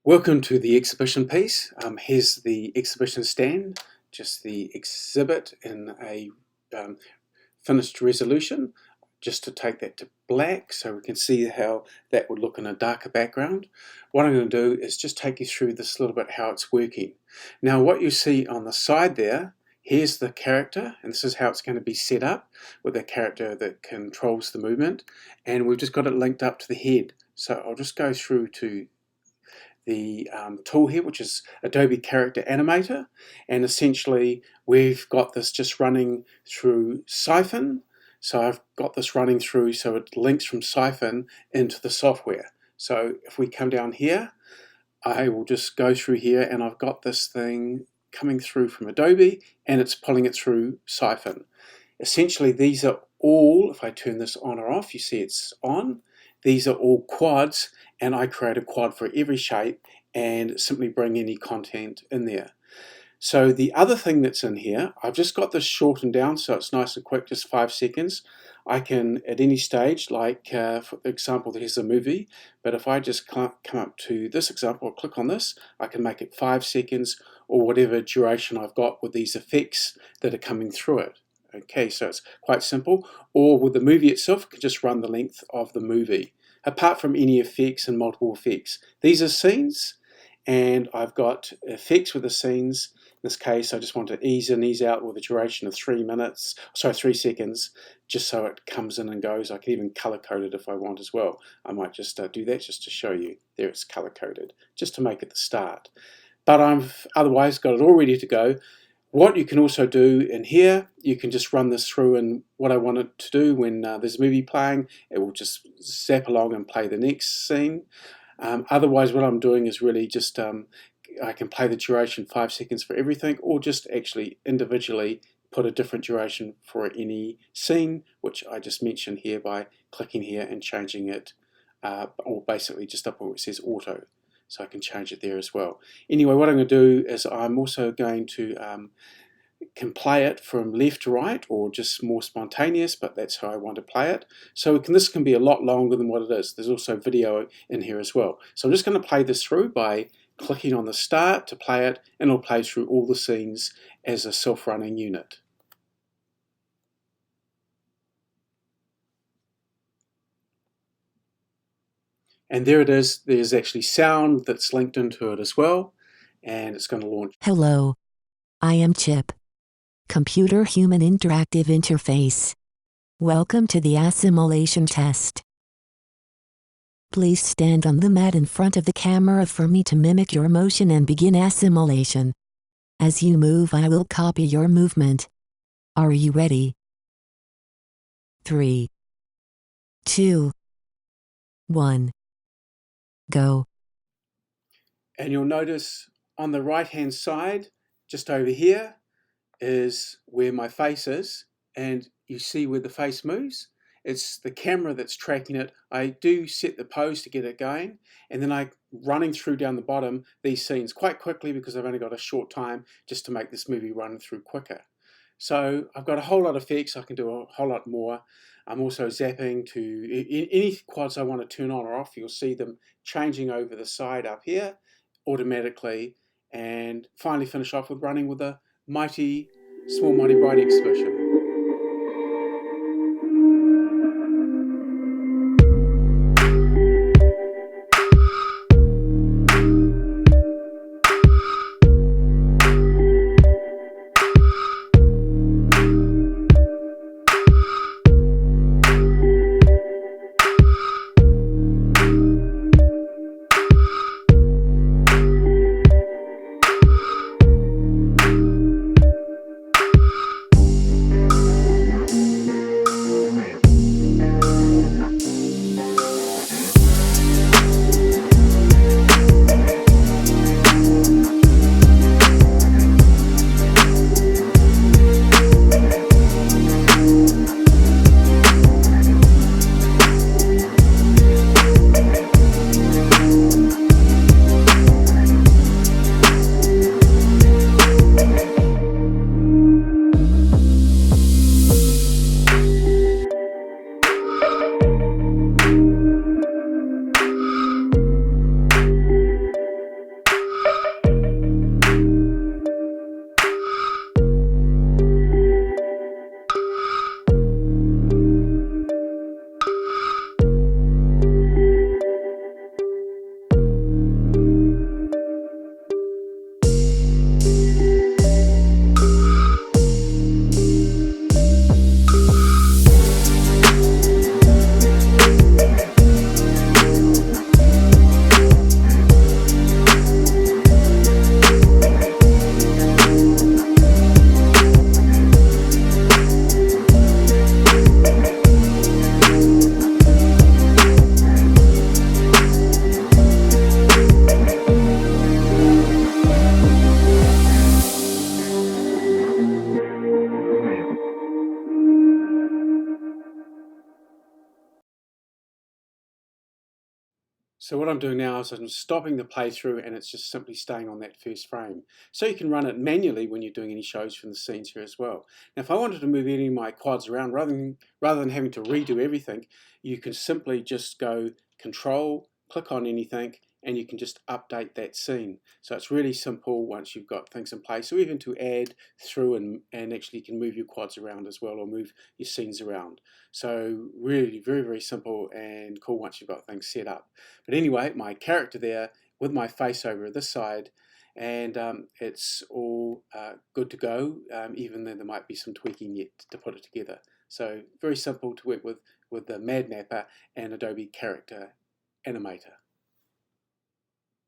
Welcome to the exhibition piece. Here's the exhibition stand, just the exhibit in a finished resolution, just to take that to black so we can see how that would look in a darker background. What I'm going to do is just take you through this little bit how it's working. Now what you see on the side there, here's the character, and this is how it's going to be set up with a character that controls the movement, and we've just got it linked up to the head. So I'll just go through to the tool here, which is Adobe Character Animator, and essentially we've got this just running through Siphon. So I've got this running through so it links from Siphon into the software. So if we come down here, I will just go through here and I've got this thing coming through from Adobe and it's pulling it through Siphon. Essentially these are all, if I turn this on or off, you see it's on. These are all quads, and I create a quad for every shape and simply bring any content in there. So the other thing that's in here, I've just got this shortened down so it's nice and quick, just 5 seconds. I can, at any stage, like for example, here's a movie, but if I just come up to this example, or click on this, I can make it 5 seconds or whatever duration I've got with these effects that are coming through it. Okay, so it's quite simple. Or with the movie itself, I can just run the length of the movie, apart from any effects and multiple effects. These are scenes, and I've got effects with the scenes. In this case, I just want to ease in, ease out with a duration of 3 seconds, just so it comes in and goes. I can even color code it if I want as well. I might just do that just to show you. There it's color coded, just to make it the start. But I've otherwise got it all ready to go. What you can also do in here, you can just run this through, and what I want it to do when there's a movie playing, it will just zap along and play the next scene. Otherwise what I'm doing is really just, I can play the duration 5 seconds for everything, or just actually individually put a different duration for any scene, which I just mentioned here by clicking here and changing it, or basically just up where it says auto. So I can change it there as well. Anyway, what I'm going to do is I'm also going to can play it from left to right, or just more spontaneous, but that's how I want to play it. So this can be a lot longer than what it is. There's also video in here as well. So I'm just going to play this through by clicking on the start to play it, and it'll play through all the scenes as a self-running unit. And there it is. There's actually sound that's linked into it as well, and it's going to launch. Hello, I am Chip. Computer-human interactive interface. Welcome to the assimilation test. Please stand on the mat in front of the camera for me to mimic your motion and begin assimilation. As you move, I will copy your movement. Are you ready? 3, 2, 1. Go. And you'll notice on the right hand side, just over here, is where my face is, and you see where the face moves. It's the camera that's tracking it. I do set the pose to get it going, and then I'm running through down the bottom these scenes quite quickly because I've only got a short time just to make this movie run through quicker. So I've got a whole lot of effects. I can do a whole lot more. I'm also zapping to any quads I want to turn on or off. You'll see them changing over the side up here automatically, and finally finish off with running with a mighty, small, mighty, bright exhibition. So what I'm doing now is I'm stopping the playthrough and it's just simply staying on that first frame. So you can run it manually when you're doing any shows from the scenes here as well. Now if I wanted to move any of my quads around, rather than having to redo everything, you can simply just go Control, click on anything, and you can just update that scene. So it's really simple once you've got things in place, or even to add through and actually you can move your quads around as well, or move your scenes around. So really very, very simple and cool once you've got things set up. But anyway, my character there with my face over this side, and it's all good to go, even though there might be some tweaking yet to put it together. So very simple to work with the Madmapper and Adobe Character Animator.